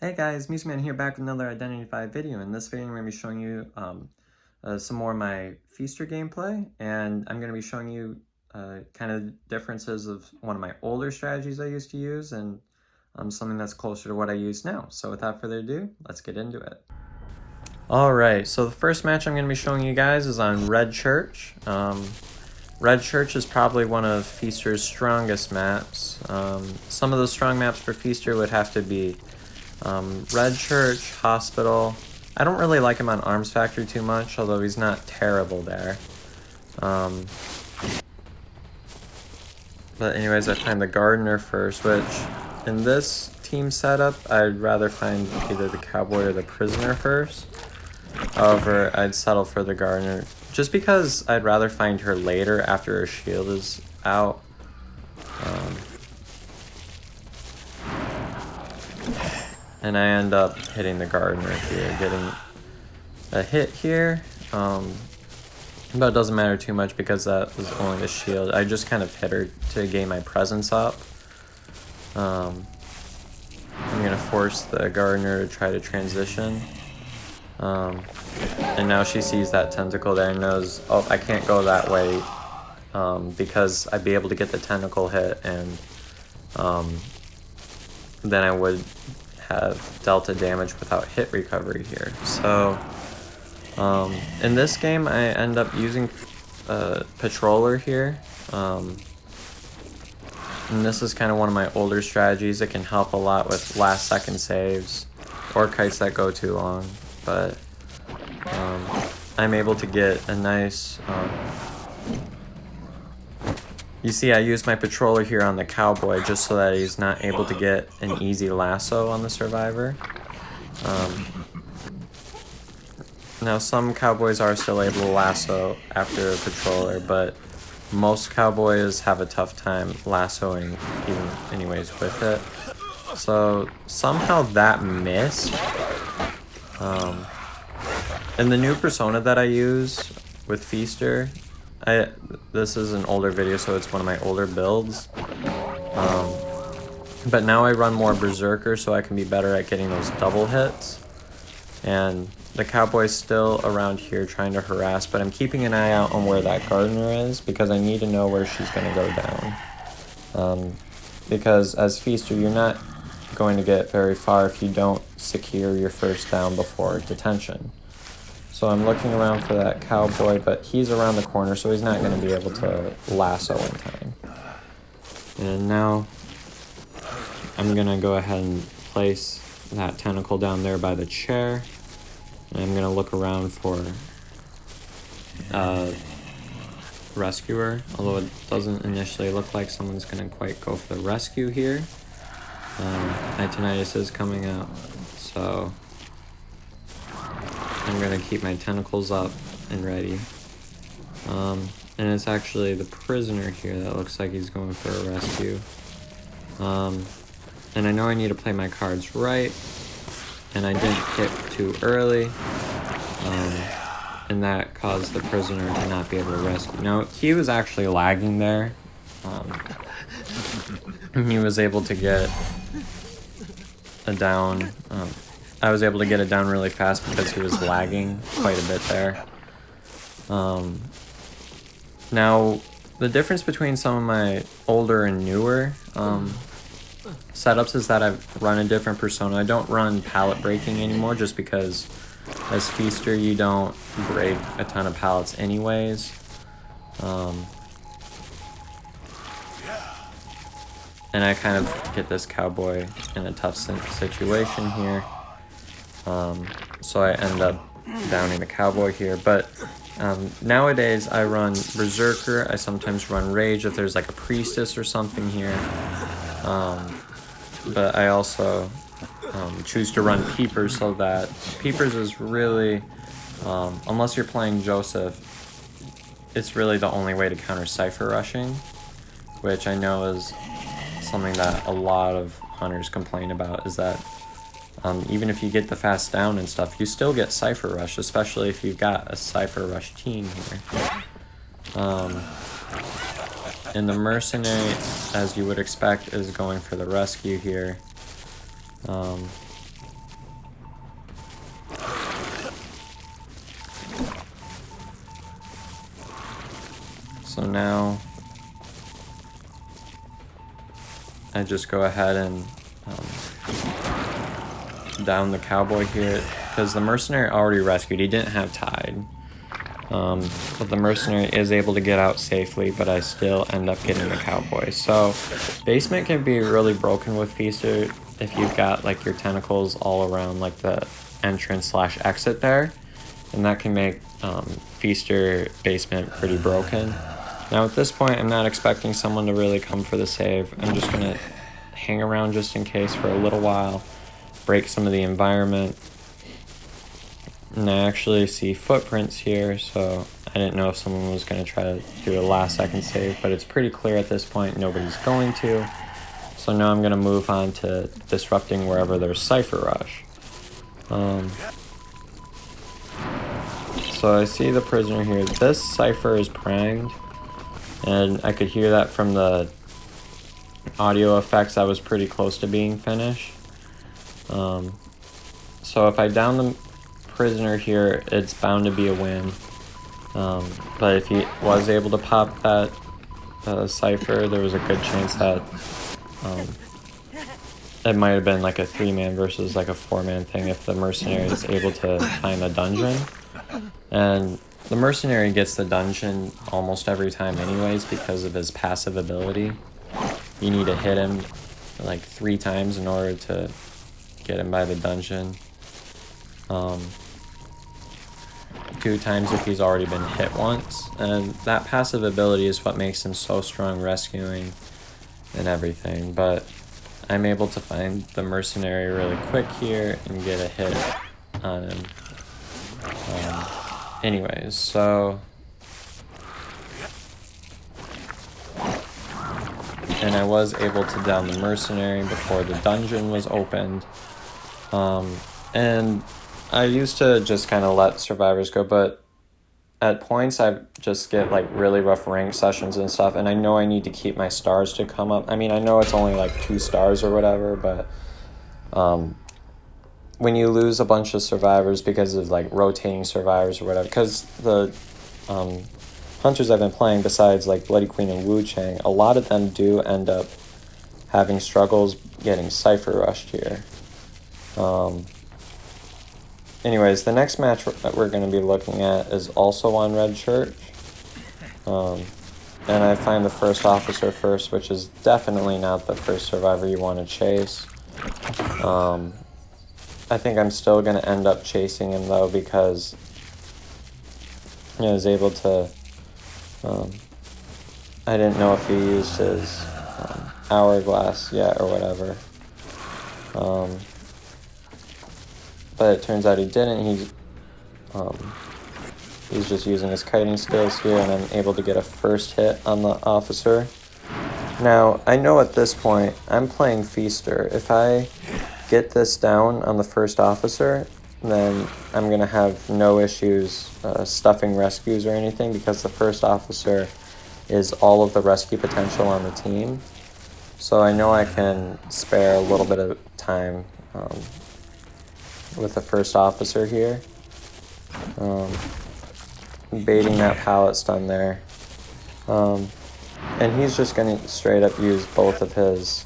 Hey guys, Museman here back with another Identity 5 video. In this video I'm going to be showing you some more of my Feaster gameplay, and I'm going to be showing you kind of differences of one of my older strategies I used to use and something that's closer to what I use now. So without further ado, let's get into it. Alright, so the first match I'm going to be showing you guys is on Red Church. Red Church is probably one of Feaster's strongest maps. Some of the strong maps for Feaster would have to be Red Church, Hospital. I don't really like him on Arms Factory too much, although he's not terrible there. But anyways, I find the Gardener first, which in this team setup, I'd rather find either the Cowboy or the Prisoner first. However, I'd settle for the Gardener, just because I'd rather find her later after her shield is out. And I end up hitting the Gardener here, getting a hit here. But it doesn't matter too much because that was only the shield. I just kind of hit her to gain my presence up. I'm gonna force the Gardener to try to transition. And now she sees that tentacle there and knows, oh, I can't go that way because I'd be able to get the tentacle hit, and then I would have delta damage without hit recovery here. So in this game I end up using Patroller here, and this is kind of one of my older strategies. It can help a lot with last second saves or kites that go too long, but I'm able to get a nice you see, I use my Patroller here on the Cowboy just so that he's not able to get an easy lasso on the Survivor. Now, some Cowboys are still able to lasso after a Patroller, but most Cowboys have a tough time lassoing even anyways with it. So somehow that missed. In the new persona that I use with Feaster, this is an older video, so it's one of my older builds. But now I run more Berserker so I can be better at getting those double hits. And the Cowboy's still around here trying to harass, but I'm keeping an eye out on where that Gardener is because I need to know where she's going to go down. Because as Feaster, you're not going to get very far if you don't secure your first down before detention. So I'm looking around for that Cowboy, but he's around the corner, so he's not going to be able to lasso in time. And now I'm going to go ahead and place that tentacle down there by the chair. And I'm going to look around for rescuer, although it doesn't initially look like someone's going to quite go for the rescue here. My tinnitus is coming out, so I'm going to keep my tentacles up and ready. And it's actually the Prisoner here that looks like he's going for a rescue. And I know I need to play my cards right, and I didn't hit too early, and that caused the Prisoner to not be able to rescue. Now, he was actually lagging there. He was able to get a down. I was able to get it down really fast because he was lagging quite a bit there. Now, the difference between some of my older and newer setups is that I've run a different persona. I don't run pallet breaking anymore just because as Feaster you don't break a ton of pallets anyways. And I kind of get this Cowboy in a tough situation here. So I end up downing the Cowboy here, but nowadays I run Berserker. I sometimes run Rage if there's like a Priestess or something here, but I also choose to run Peepers, so that Peepers is really, unless you're playing Joseph, it's really the only way to counter Cypher rushing, which I know is something that a lot of hunters complain about, is that even if you get the fast down and stuff, you still get Cypher Rush, especially if you've got a Cypher Rush team here. And the Mercenary, as you would expect, is going for the rescue here. So now I just go ahead and down the cowboy here, because the mercenary already rescued. He didn't have tide. But the mercenary is able to get out safely, but I still end up getting the cowboy. So basement can be really broken with Feaster if you've got like your tentacles all around like the entrance slash exit there, and that can make Feaster basement pretty broken. Now at this point, I'm not expecting someone to really come for the save. I'm just gonna hang around just in case for a little while, break some of the environment. And I actually see footprints here, so I didn't know if someone was going to try to do a last second save, but it's pretty clear at this point nobody's going to. So now I'm going to move on to disrupting wherever there's Cypher Rush. So I see the prisoner here. This Cypher is primed, and I could hear that from the audio effects. I was pretty close to being finished. So if I down the prisoner here, it's bound to be a win. But if he was able to pop that Cypher, there was a good chance that it might have been like a 3-man versus like a 4-man thing if the mercenary is able to find the dungeon. And the mercenary gets the dungeon almost every time anyways because of his passive ability. You need to hit him like 3 times in order to get him by the dungeon. 2 times if he's already been hit once, and that passive ability is what makes him so strong rescuing and everything. But I'm able to find the mercenary really quick here and get a hit on him. Anyways, so and I was able to down the mercenary before the dungeon was opened. And I used to just kind of let survivors go, but at points I just get like really rough rank sessions and stuff, and I know I need to keep my stars to come up. I mean, I know it's only like 2 stars or whatever, but when you lose a bunch of survivors because of like rotating survivors or whatever, because the hunters I've been playing, besides like Bloody Queen and Wu Chang, a lot of them do end up having struggles getting Cypher Rushed here. Anyways, the next match that we're going to be looking at is also on Red Church. And I find the first officer first, which is definitely not the first survivor you want to chase. I think I'm still going to end up chasing him, though, because I was able to... I didn't know if he used his hourglass yet or whatever. But it turns out he didn't. He's just using his kiting skills here, and I'm able to get a first hit on the officer. Now, I know at this point, I'm playing Feaster. If I get this down on the first officer, then I'm going to have no issues stuffing rescues or anything, because the first officer is all of the rescue potential on the team. So I know I can spare a little bit of time with the first officer here. Baiting that pallet stun there. And he's just going to straight up use both of his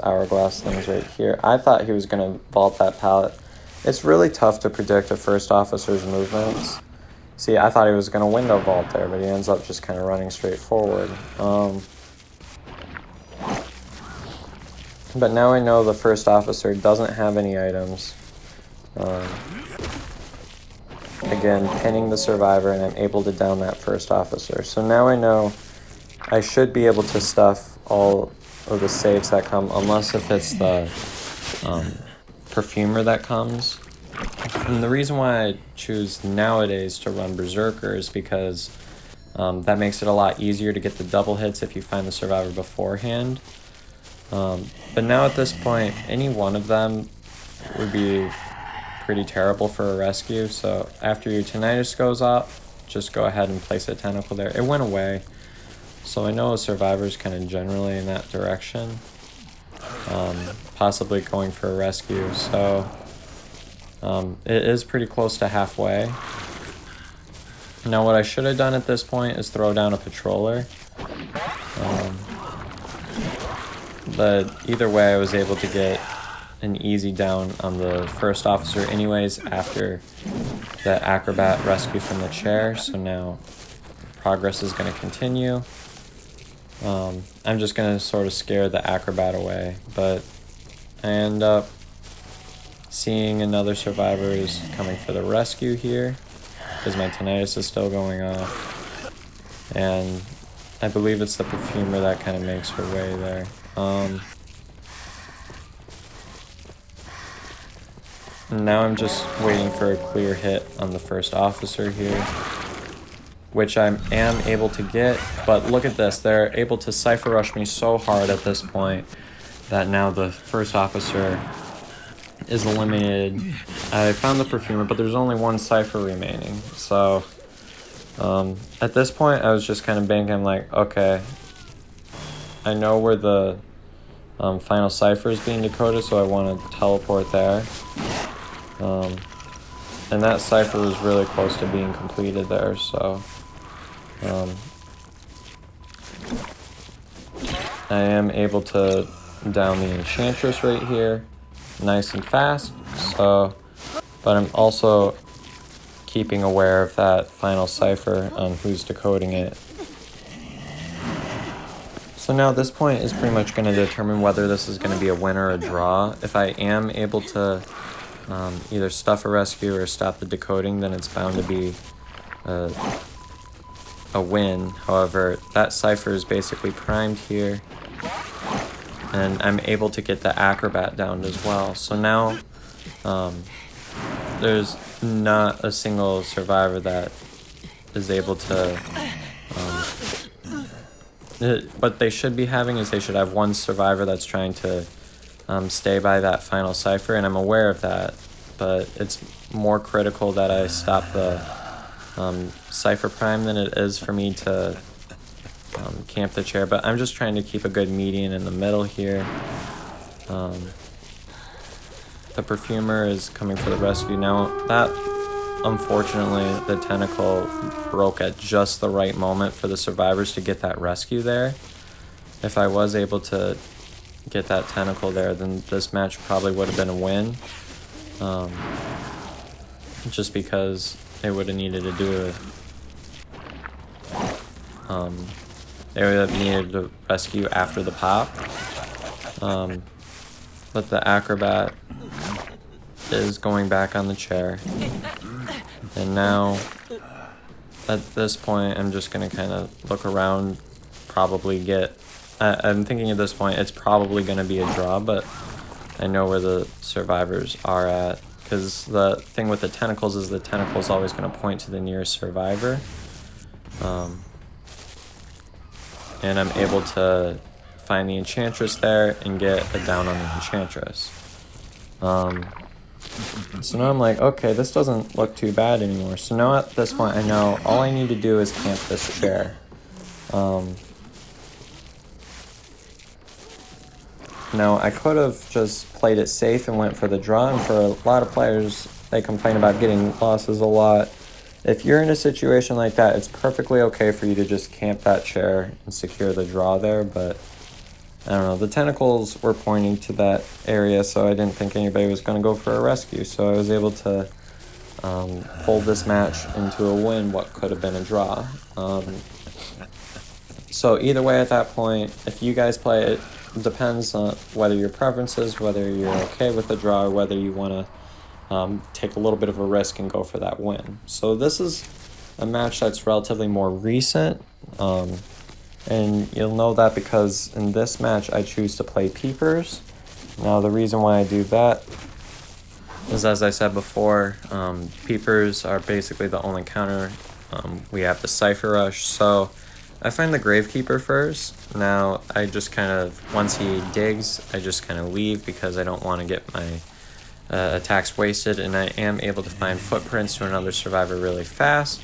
hourglass things right here. I thought he was going to vault that pallet. It's really tough to predict a first officer's movements. See, I thought he was going to window vault there, but he ends up just kind of running straight forward. But now I know the first officer doesn't have any items. Again, pinning the survivor, and I'm able to down that first officer. So now I know I should be able to stuff all of the saves that come, unless if it's the perfumer that comes. And the reason why I choose nowadays to run Berserker is because that makes it a lot easier to get the double hits if you find the survivor beforehand. But now at this point, any one of them would be pretty terrible for a rescue. So after your tinnitus goes off, just go ahead and place a tentacle there. It went away. So I know a survivor's kind of generally in that direction. Possibly going for a rescue. So it is pretty close to halfway. Now what I should have done at this point is throw down a patroller. But either way, I was able to get an easy down on the first officer anyways after the acrobat rescue from the chair. So now progress is going to continue. I'm just going to sort of scare the acrobat away, but I end up seeing another survivor is coming for the rescue here because my tinnitus is still going off, and I believe it's the perfumer that kind of makes her way there. Now I'm just waiting for a clear hit on the first officer here, which I am able to get, but look at this, they're able to cipher rush me so hard at this point that now the first officer is eliminated. I found the perfumer, but there's only one cipher remaining, so at this point I was just kind of banking. I'm like, okay, I know where the final cipher is being decoded, so I want to teleport there. And that cipher was really close to being completed there, so I am able to down the enchantress right here nice and fast, so, but I'm also keeping aware of that final cipher on who's decoding it. So now this point is pretty much going to determine whether this is going to be a win or a draw. If I am able to either stuff a rescue or stop the decoding, then it's bound to be a win. However, that cipher is basically primed here, and I'm able to get the acrobat down as well. So now there's not a single survivor that is able to what they should be having is they should have one survivor that's trying to stay by that final cipher, and I'm aware of that, but it's more critical that I stop the cipher prime than it is for me to camp the chair. But I'm just trying to keep a good median in the middle here. The perfumer is coming for the rescue now. That, unfortunately, the tentacle broke at just the right moment for the survivors to get that rescue there. If I was able to get that tentacle there, then this match probably would have been a win. Just because they would have needed to do they would have needed to rescue after the pop. But the acrobat is going back on the chair. And now, at this point, I'm just going to kind of look around, probably get... I'm thinking at this point it's probably going to be a draw, but I know where the survivors are at. Because the thing with the tentacles is the tentacle is always going to point to the nearest survivor. And I'm able to find the enchantress there and get a down on the enchantress. So now I'm like, okay, this doesn't look too bad anymore. So now at this point I know all I need to do is camp this chair. Now I could have just played it safe and went for the draw, and for a lot of players, they complain about getting losses a lot. If you're in a situation like that, it's perfectly okay for you to just camp that chair and secure the draw there, but I don't know, the tentacles were pointing to that area, so I didn't think anybody was going to go for a rescue, so I was able to pull this match into a win, what could have been a draw. So either way at that point, if you guys play it, depends on whether your preferences, whether you're okay with the draw, or whether you want to take a little bit of a risk and go for that win. So this is a match that's relatively more recent, and you'll know that because in this match I choose to play peepers. Now the reason why I do that is, as I said before, peepers are basically the only counter. We have the cipher rush, so I find the gravekeeper first. Now I just kind of, once he digs, I just kind of leave because I don't want to get my attacks wasted, and I am able to find footprints to another survivor really fast,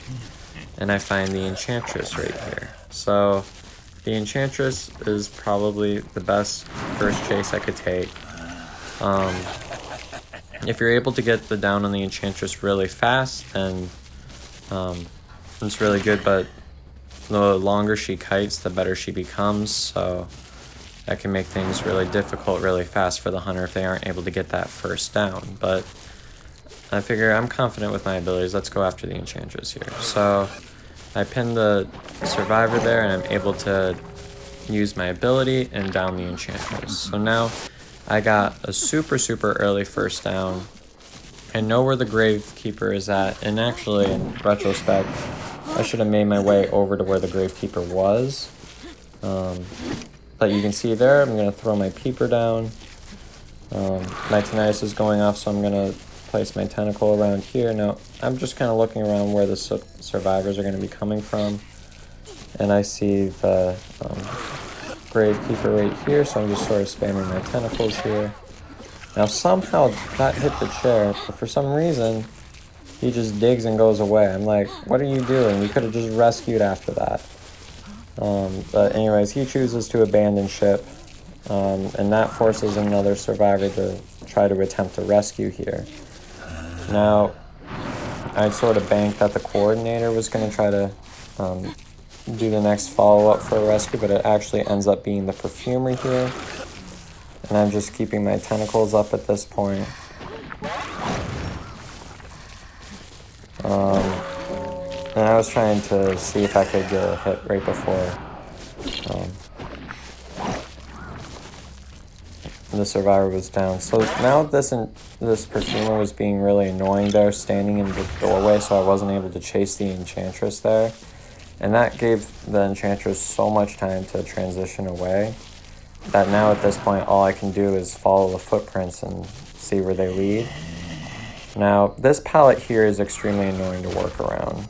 and I find the enchantress right here. So the enchantress is probably the best first chase I could take. If you're able to get the down on the enchantress really fast, then It's really good, but the longer she kites, the better she becomes, so that can make things really difficult really fast for the hunter if they aren't able to get that first down. But I figure I'm confident with my abilities. Let's go after the Enchantress here. So I pin the Survivor there, and I'm able to use my ability and down the Enchantress. So now I got a super early first down. I know where the Gravekeeper is at, and actually, in retrospect, I should have made my way over to where the Gravekeeper was. But you can see there, I'm going to throw my Peeper down. My Tinnitus is going off, so I'm going to place my tentacle around here. Now, I'm just kind of looking around where the survivors are going to be coming from. And I see the Gravekeeper right here, so I'm just sort of spamming my tentacles here. Now, somehow that hit the chair, but for some reason, he just digs and goes away. I'm like, what are you doing? You could have just rescued after that. But anyways, he chooses to abandon ship, and that forces another survivor to try to attempt a rescue here. Now, I sort of banked that the coordinator was going to try to do the next follow-up for a rescue, but it actually ends up being the perfumer here. And I'm just keeping my tentacles up at this point. And I was trying to see if I could get a hit right before the survivor was down. So now this perfumer was being really annoying there, standing in the doorway, so I wasn't able to chase the Enchantress there. And that gave the Enchantress so much time to transition away that now at this point all I can do is follow the footprints and see where they lead. Now, this pallet here is extremely annoying to work around.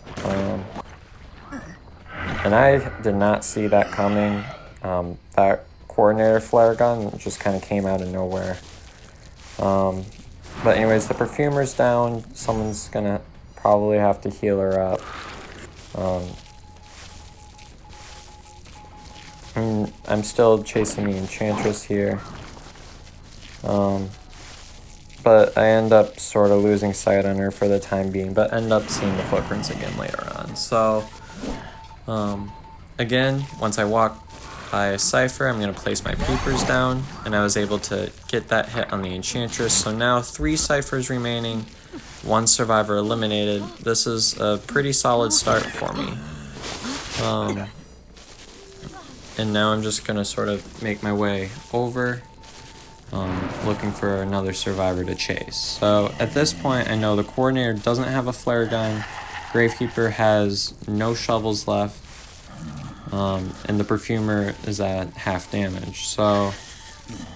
And I did not see that coming. That coordinator flare gun just kind of came out of nowhere. But anyways, the perfumer's down. Someone's gonna probably have to heal her up. And I'm still chasing the Enchantress here. But I end up sort of losing sight on her for the time being, but end up seeing the footprints again later on. So, again, once I walk by a Cypher, I'm going to place my Peepers down, and I was able to get that hit on the Enchantress. So now 3 Cyphers remaining, 1 survivor eliminated. This is a pretty solid start for me. And now I'm just going to sort of make my way over, looking for another survivor to chase. So at this point, I know the coordinator doesn't have a flare gun, Gravekeeper has no shovels left, and the perfumer is at half damage. So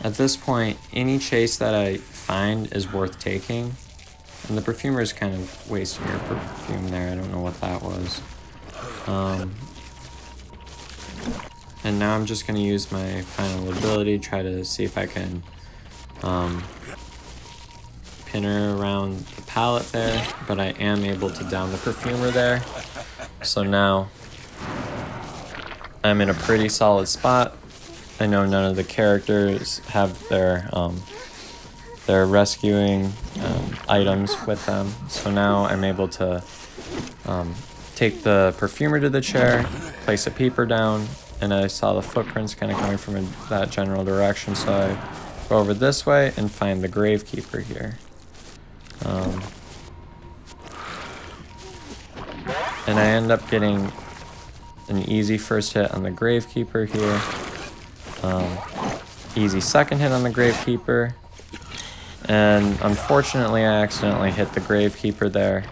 at this point, any chase that I find is worth taking. And the perfumer is kind of wasting your perfume there. I don't know what that was. And now I'm just going to use my final ability, try to see if I can pin her around the pallet there, but I am able to down the perfumer there. So now I'm in a pretty solid spot. I know none of the characters have their rescuing items with them. So now I'm able to take the perfumer to the chair, place a peeper down, and I saw the footprints kind of coming from that general direction, so I go over this way and find the Gravekeeper here. And I end up getting an easy first hit on the Gravekeeper here. Easy second hit on the Gravekeeper. And unfortunately, I accidentally hit the Gravekeeper there.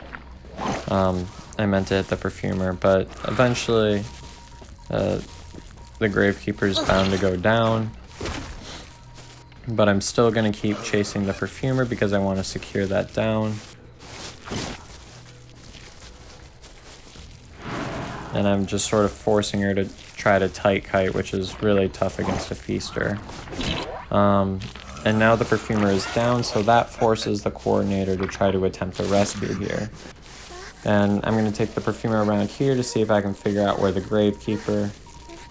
I meant to hit the perfumer, but eventually the Gravekeeper is bound to go down. But I'm still going to keep chasing the perfumer because I want to secure that down. And I'm just sort of forcing her to try to tight kite, which is really tough against a feaster. And now the perfumer is down, so that forces the coordinator to try to attempt a rescue here. And I'm going to take the perfumer around here to see if I can figure out where the Gravekeeper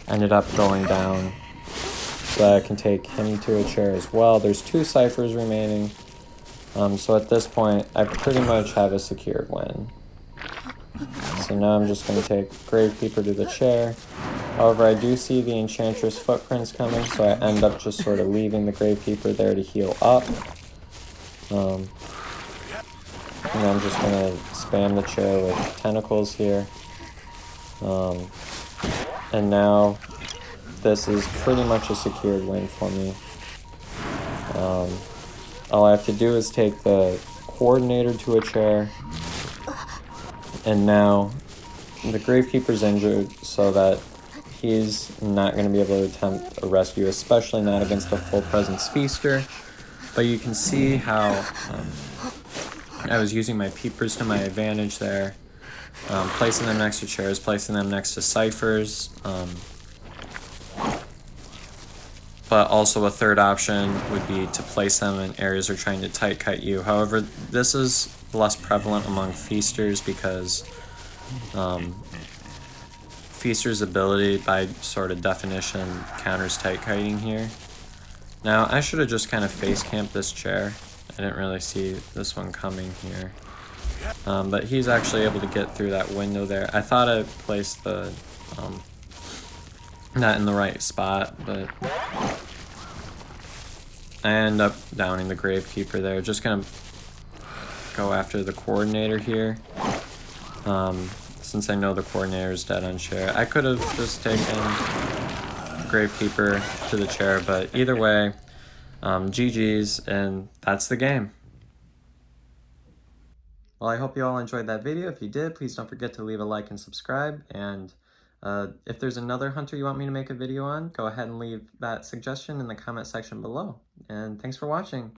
ended up going down, so I can take him to a chair as well. There's 2 Cyphers remaining, so at this point I pretty much have a secured win. So So now I'm just going to take Gravekeeper to the chair. However, I do see the Enchantress footprints coming, so I end up just sort of leaving the Gravekeeper there to heal up. And I'm just going to spam the chair with tentacles here. And now this is pretty much a secured win for me. All I have to do is take the Coordinator to a chair. And now the Gravekeeper's injured, so that he's not going to be able to attempt a rescue, especially not against a full presence Feaster. But you can see how I was using my peepers to my advantage there, placing them next to chairs, placing them next to ciphers. But also a third option would be to place them in areas that are trying to tight cut you. However, this is less prevalent among Feasters because Feaster's ability, by sort of definition, counters tight kiting here. Now, I should have just kind of face camped this chair. I didn't really see this one coming here. But he's actually able to get through that window there. I thought I placed the not in the right spot, but I end up downing the Gravekeeper there. Just gonna go after the Coordinator here. Since I know the Coordinator is dead on chair. I could have just taken Gravekeeper to the chair, but either way, GG's, and that's the game. Well, I hope you all enjoyed that video. If you did, please don't forget to leave a like and subscribe. And if there's another hunter you want me to make a video on, go ahead and leave that suggestion in the comment section below. And thanks for watching.